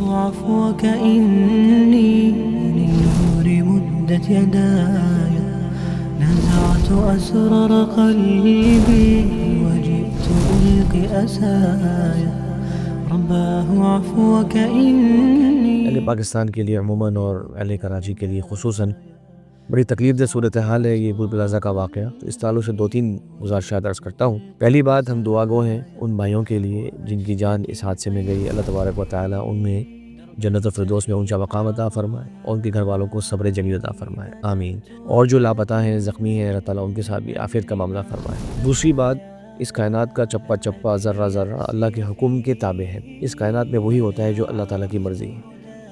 عفوك إني للنور مدت يداي نزعت أسرار قلبي وجئت ألقي أسايا رباه عفوك إني. اہل پاکستان کے لیے عموماً اور اہل کراچی کے لیے خصوصاً بڑی تکلیف دہ صورتحال ہے یہ بھول پلازہ کا واقعہ. اس تعلق سے 2-3 گزارشات عرض کرتا ہوں. پہلی بات، ہم دعا گو ہیں ان بھائیوں کے لیے جن کی جان اس حادثے میں گئی. اللہ تبارک و تعالیٰ ان میں جنت الفردوس میں اونچا مقام عطا فرمائے اور ان کے گھر والوں کو صبر جمیل عطا فرمائے، آمین. اور جو لاپتہ ہیں، زخمی ہیں، اللہ تعالیٰ ان کے ساتھ بھی عافیت کا معاملہ فرمائے. دوسری بات، اس کائنات کا چپا چپا، ذرہ ذرہ اللہ کے حکم کے تابع ہے. اس کائنات میں وہی ہوتا ہے جو اللہ تعالیٰ کی مرضی ہے،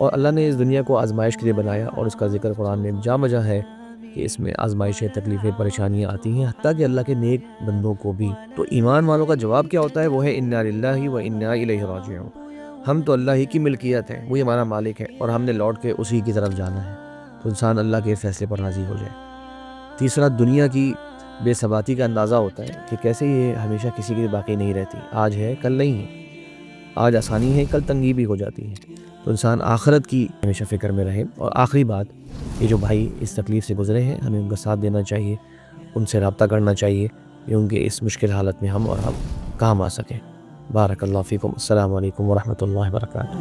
اور اللہ نے اس دنیا کو آزمائش کے لیے بنایا، اور اس کا ذکر قرآن میں جا بجا ہے کہ اس میں آزمائشیں، تکلیفیں، پریشانیاں آتی ہیں، حتیٰ کہ اللہ کے نیک بندوں کو بھی. تو ایمان والوں کا جواب کیا ہوتا ہے؟ وہ ہے انا للہ و انا الیہ راجعون. ہم تو اللہ ہی کی ملکیت ہیں، وہی ہمارا مالک ہے، اور ہم نے لوٹ کے اسی کی طرف جانا ہے. تو انسان اللہ کے فیصلے پر راضی ہو جائے. تیسرا، دنیا کی بے ثباتی کا اندازہ ہوتا ہے کہ کیسے یہ ہمیشہ کسی کی باقی نہیں رہتی. آج ہے، کل نہیں ہے. آج آسانی ہے، کل تنگی بھی ہو جاتی ہے. تو انسان آخرت کی ہمیشہ فکر میں رہے. اور آخری بات، یہ جو بھائی اس تکلیف سے گزرے ہیں، ہمیں ان کا ساتھ دینا چاہیے، ان سے رابطہ کرنا چاہیے کہ ان کے اس مشکل حالت میں ہم کام آ سکیں. بارک اللہ فیکم. السلام علیکم ورحمۃ اللہ وبرکاتہ.